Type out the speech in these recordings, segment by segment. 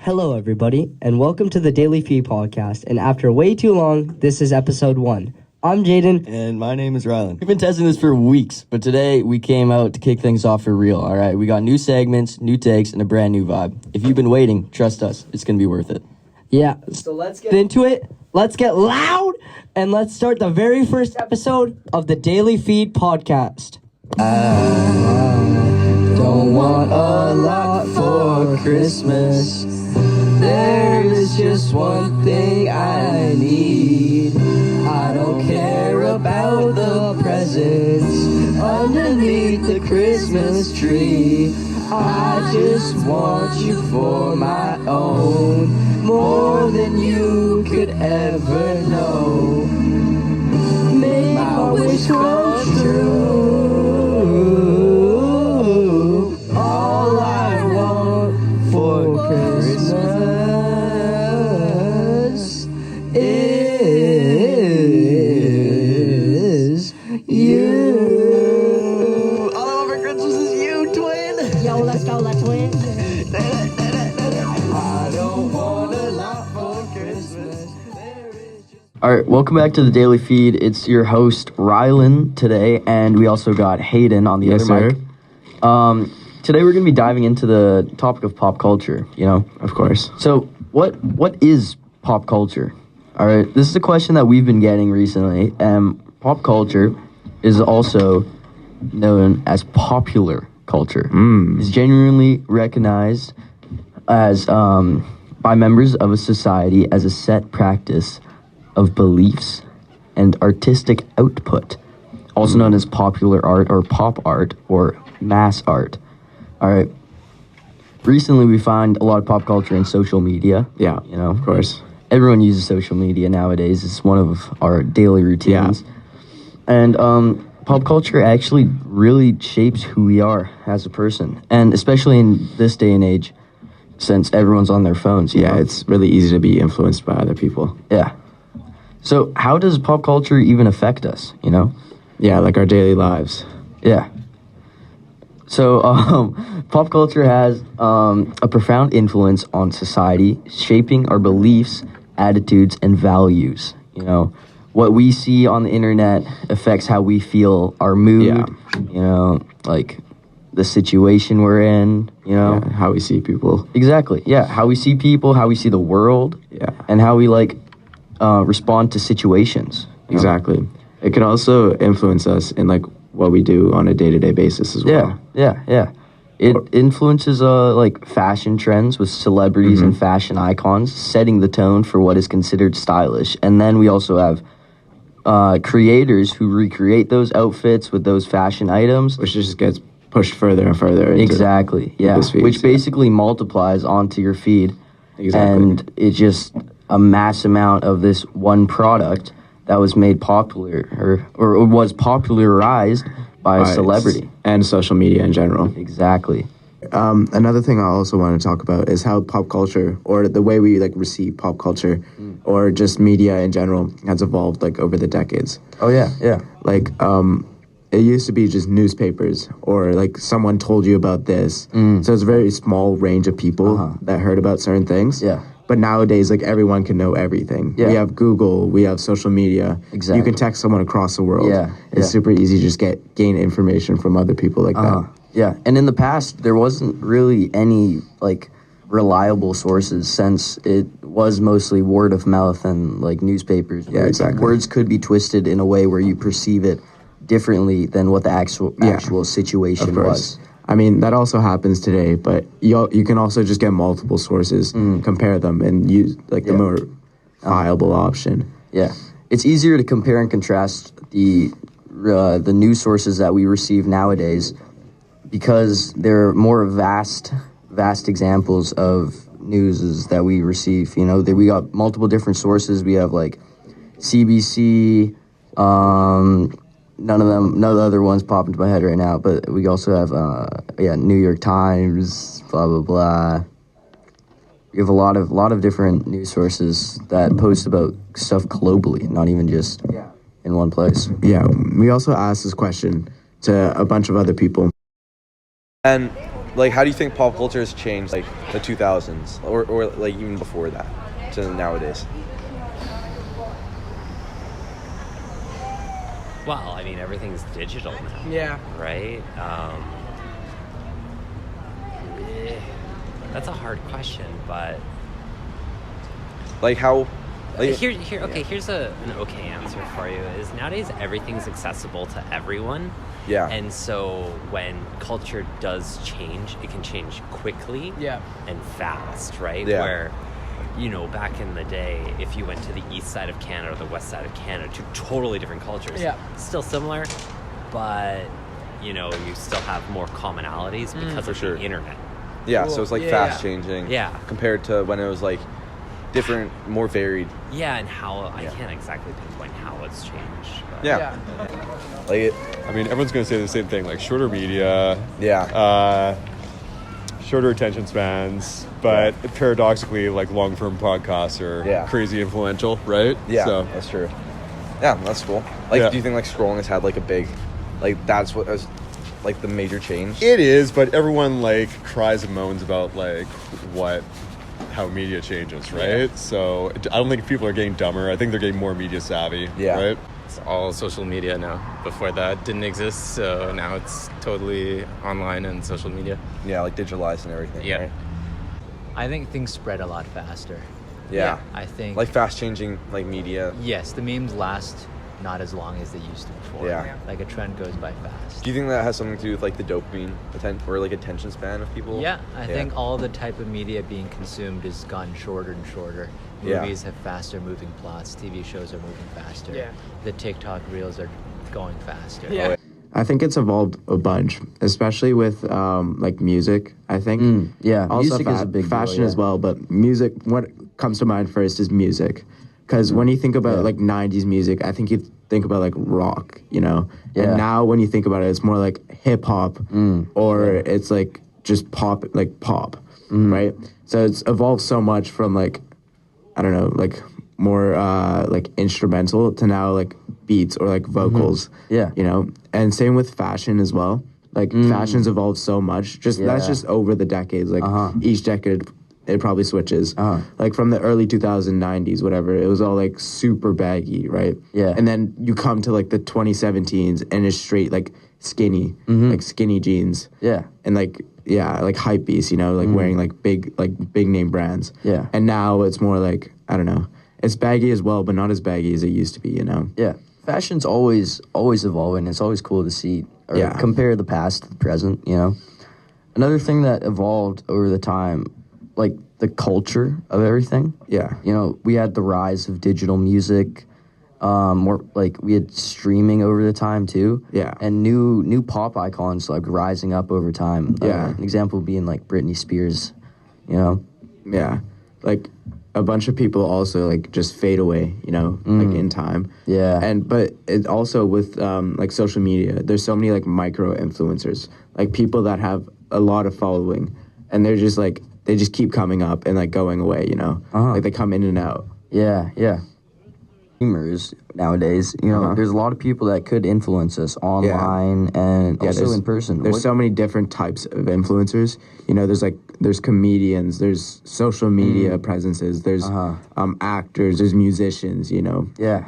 Hello, everybody, and welcome to the Daily Feed podcast. And after way too long, this is episode 1. I'm Jaden. And my name is Rylan. We've been testing this for weeks, but today we came out to kick things off for real, all right? We got new segments, new takes, and a brand new vibe. If you've been waiting, trust us, it's going to be worth it. Yeah, so let's get into it. Let's get loud, and let's start the very first episode of the Daily Feed podcast. I don't want a lot for Christmas. There is just one thing I need. I don't care about the presents underneath the Christmas tree. I just want you for my own, more than you could ever know. Make my wish come true. All I want for Christmas is you. All I want for Christmas is you, twin. Yo, let's go, let's win. I don't want a lot for Christmas. All right, welcome back to the Daily Feed. It's your host, Rylan, today, and we also got Hayden on the other mic. Today we're going to be diving into the topic of pop culture, you know? Of course. So, what is pop culture? All right, this is a question that we've been getting recently. Pop culture is also known as popular culture. It's genuinely recognized as by members of a society as a set practice of beliefs and artistic output, also known as popular art or pop art or mass art. All right. Recently, we find a lot of pop culture in social media. Yeah, you know, of course. Everyone uses social media nowadays. It's one of our daily routines. Yeah. And pop culture actually really shapes who we are as a person, and especially in this day and age, since everyone's on their phones. Yeah, it's really easy to be influenced by other people. Yeah. So how does pop culture even affect us, you know? Yeah, like our daily lives. Yeah. So pop culture has a profound influence on society, shaping our beliefs, attitudes, and values. You know, what we see on the internet affects how we feel, our mood, you know, like the situation we're in, you know. Yeah, how we see people. Exactly, yeah. How we see people, how we see the world, and how we, respond to situations. Exactly. It can also influence us in, what we do on a day-to-day basis as well. Yeah. It influences, fashion trends with celebrities and fashion icons, setting the tone for what is considered stylish. And then we also have creators who recreate those outfits with those fashion items. Which just gets pushed further and further. Exactly, yeah. Which basically multiplies onto your feed. Exactly. And it's just a mass amount of this one product that was made popular or was popularized by a celebrity. And social media in general. Exactly. Another thing I also want to talk about is how pop culture, or the way we receive pop culture, or just media in general, has evolved over the decades. Oh yeah. It used to be just newspapers, or someone told you about this. So it's a very small range of people that heard about certain things. Yeah. But nowadays, everyone can know everything. Yeah. We have Google, we have social media. Exactly. You can text someone across the world. Yeah. It's super easy to just gain information from other people that. Yeah, and in the past, there wasn't really any, reliable sources, since it was mostly word of mouth and, newspapers. Yeah, exactly. Words could be twisted in a way where you perceive it differently than what the actual situation was. I mean, that also happens today, but you can also just get multiple sources, compare them, and use the more viable option. Yeah, it's easier to compare and contrast the news sources that we receive nowadays, because they're more vast examples of news that we receive. You know, we got multiple different sources. We have CBC. None of the other ones pop into my head right now, but we also have, New York Times, blah, blah, blah. We have a lot of different news sources that post about stuff globally, not even just in one place. Yeah, we also asked this question to a bunch of other people. And like, how do you think pop culture has changed, like, the 2000s, or like, even before that, to nowadays? Well, I mean, everything's digital now. Yeah. Right? That's a hard question, but Like, how... Like, here's an okay answer for you. Is nowadays everything's accessible to everyone. Yeah. And so when culture does change, it can change quickly Yeah. and fast, right? Yeah. Where, back in the day, if you went to the east side of Canada or the west side of Canada, two totally different cultures. Yeah. Still similar, but, you still have more commonalities because For of sure. the internet. yeah, Cool. so it's, like, Yeah, fast yeah. changing. Yeah. Compared to when it was, like, different, more varied. Yeah, and how, I Yeah. can't exactly pinpoint how it's changed. But Yeah. Like, I mean, everyone's going to say the same thing, like shorter media, yeah. shorter attention spans, but paradoxically, like long-form podcasts are Yeah. crazy influential, right? Yeah, So, that's true. Yeah, that's cool. Like, Yeah. do you think, like, scrolling has had, like, a big... Like, that's what was, like, the major change? it is, but everyone like cries and moans about like how media changes, right? So I don't think people are getting dumber. I think they're getting more media savvy, Yeah. right? It's all social media now. Before that didn't exist, so now it's totally online and social media. Yeah, like, digitalized and everything, Yeah. right? I think things spread a lot faster. Yeah. I think Like, fast-changing, like, media. yes, the memes last not as long as they used to before. Yeah. Like a trend goes by fast. Do you think that has something to do with, like, the dopamine or, like, attention span of people? Yeah, I think all the type of media being consumed has gotten shorter and shorter. Yeah. Movies have faster moving plots. TV shows are moving faster. Yeah. The TikTok reels are going faster. Yeah. I think it's evolved a bunch, especially with like music. I think. yeah, Also, music is a big deal, fashion yeah. as well, but music. What comes to mind first is music, because when you think about like '90s music, I think you think about like rock, Yeah. And now when you think about it, it's more like hip hop, or it's like just pop, right? So it's evolved so much from like, I don't know, like more like instrumental to now like beats or like vocals. Yeah. And same with fashion as well. Like fashion's evolved so much. That's Yeah. just over the decades. Like each decade it probably switches. Like from the early 2090s, whatever, it was all like super baggy, right? Yeah. And then you come to like the 2017s and it's straight like skinny, like skinny jeans. Yeah. And like like hype beasts, like wearing like big name brands. Yeah. And now it's more like, I don't know. It's baggy as well, but not as baggy as it used to be, Yeah, fashion's always evolving. It's always cool to see or Yeah. compare the past to the present. Another thing that evolved over the time, like the culture of everything. Yeah. We had the rise of digital music. More like we had streaming over the time too. Yeah. and new pop icons like rising up over time. Yeah. An example being like Britney Spears. Yeah. Like a bunch of people also like just fade away, like in time. Yeah. But it also with like social media, there's so many like micro influencers, like people that have a lot of following, and they're just like they just keep coming up and like going away, like they come in and out. Yeah. Streamers nowadays, there's a lot of people that could influence us online and also there's- in person. There's so many different types of influencers. There's comedians, there's social media presences, there's actors, there's musicians. Yeah.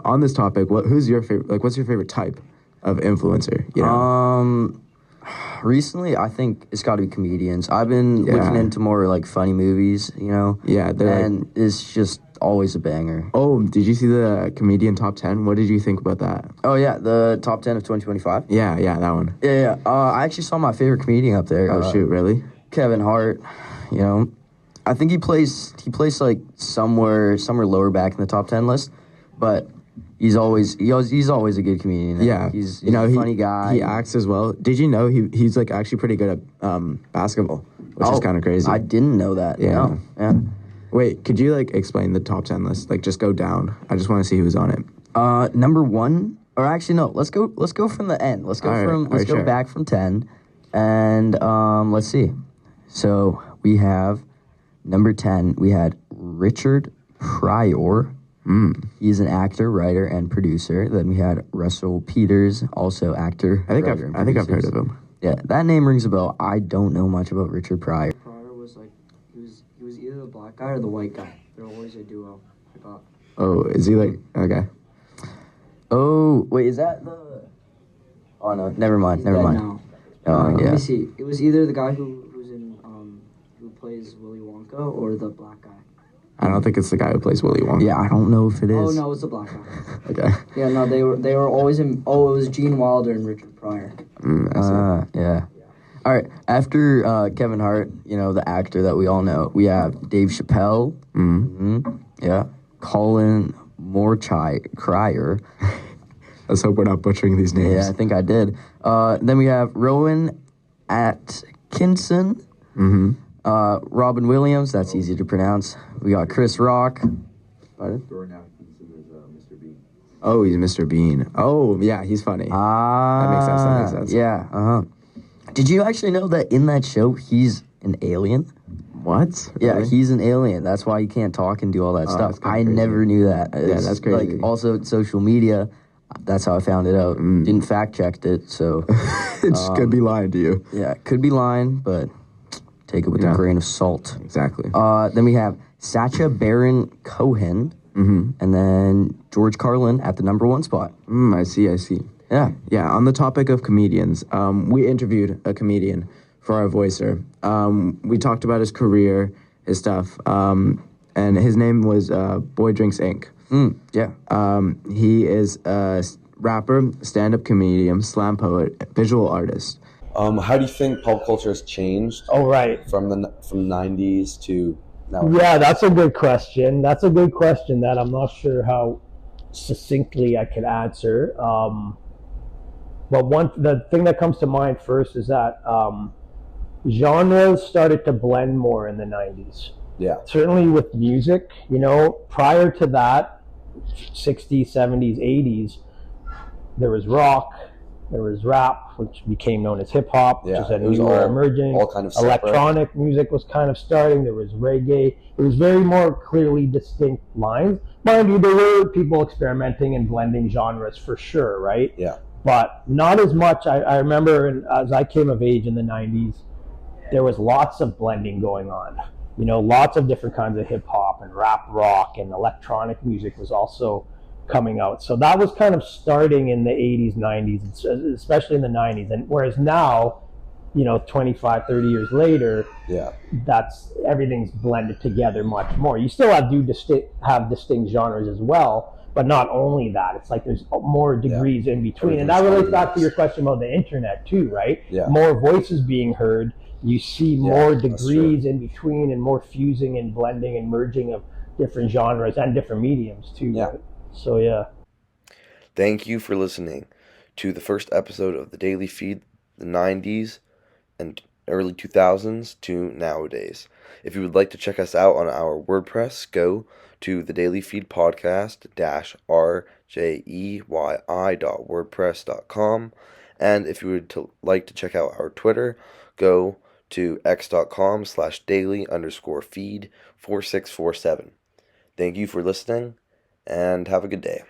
On this topic, who's your favorite? Like, what's your favorite type of influencer? Recently, I think it's got to be comedians. I've been looking into more like funny movies, Yeah, they're and it's just always a banger. Oh, did you see the comedian top 10? What did you think about that? Oh yeah, the top 10 of 2025. Yeah, that one. Yeah. I actually saw my favorite comedian up there. Oh shoot, really? Kevin Hart. I think he plays like somewhere lower back in the top 10 list, but he's always a good comedian. Yeah, he's a funny guy. He acts as well. Did you know he's like actually pretty good at basketball, which is kind of crazy. I didn't know that. Yeah. No. Yeah. Wait, could you like explain the top 10 list? Like, just go down. I just want to see who's on it. Number one, or actually no. Let's go from the end. Let's go sure. back from 10, and let's see. So we have number 10. We had Richard Pryor. He's an actor, writer, and producer. Then we had Russell Peters, also actor. I think I've heard of him. Yeah, that name rings a bell. I don't know much about Richard Pryor. Pryor was like, he was either the black guy or the white guy. They're always a duo. I thought. Oh, is he like okay? Oh, wait, is that the... Oh, no, never mind. He's dead now. Oh, Let yeah. me see. It was either the guy who plays Willy Wonka or the black guy. I don't think it's the guy who plays Willy Wonka. Yeah, I don't know if it is. Oh no, it's the black guy. Okay. Yeah, no, they were always in. Oh, it was Gene Wilder and Richard Pryor. Yeah. All right, after Kevin Hart, you know, the actor that we all know, we have Dave Chappelle. Yeah. Colin Crier. Let's hope we're not butchering these names. Yeah, I think I did. Then we have Rowan Atkinson. Robin Williams, that's easy to pronounce. We got Chris Rock. Pardon? Oh, he's Mr. Bean. Oh, yeah, he's funny. That makes sense. Yeah, Did you actually know that in that show, he's an alien? What? Yeah, Really? he's an alien. That's why he can't talk and do all that stuff. that's kinda I crazy. never knew that. Yeah, that's crazy. Like, also, social media, that's how I found it out. Didn't fact-checked it, so... It just could be lying to you. Yeah, could be lying, but take it with a grain of salt. Exactly. Then we have Sacha Baron Cohen, and then George Carlin at the number 1 spot. I see. Yeah. Yeah, on the topic of comedians, we interviewed a comedian for our voicer. We talked about his career, his stuff, and his name was Boy Drinks Inc. Yeah. He is a rapper, stand-up comedian, slam poet, visual artist. How do you think pop culture has changed Oh, right. from the 90s to now? Yeah, that's a good question. That's a good question that I'm not sure how succinctly I could answer. But the thing that comes to mind first is that genres started to blend more in the 90s. Yeah. Certainly with music, you know, prior to that, 60s, 70s, 80s, there was rock, there was rap, which became known as hip hop, which Yeah, is a it was new era all- emerging. all kind of separate. Electronic music was kind of starting. There was reggae. It was very more clearly distinct lines. Mind you, there were people experimenting and blending genres for sure, right? Yeah. But not as much. I remember as I came of age in the 90s, there was lots of blending going on. You know, lots of different kinds of hip hop and rap rock, and electronic music was also coming out. So that was kind of starting in the 80s, 90s, especially in the 90s. And whereas now, you know, 25, 30 years later, Yeah. everything's blended together much more. You still have distinct genres as well, but not only that, it's like there's more degrees in between. And that relates back to your question about the internet too, right? Yeah. More voices being heard. You see more that's degrees in between and more fusing and blending and merging of different genres and different mediums too. Yeah. Right? So yeah. Thank you for listening to the first episode of the Daily Feed, the 90s and early 2000s to nowadays. If you would like to check us out on our WordPress, go to the Daily Feed Podcast rjey.wordpress.com. And if you would like to check out our Twitter, go to x.com/daily_feed4647. Thank you for listening and have a good day.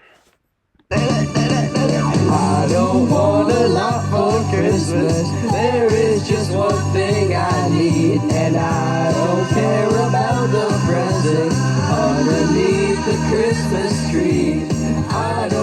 I don't want a lot for Christmas. There is just one thing I need, and I don't care about the presents underneath the Christmas tree. I don't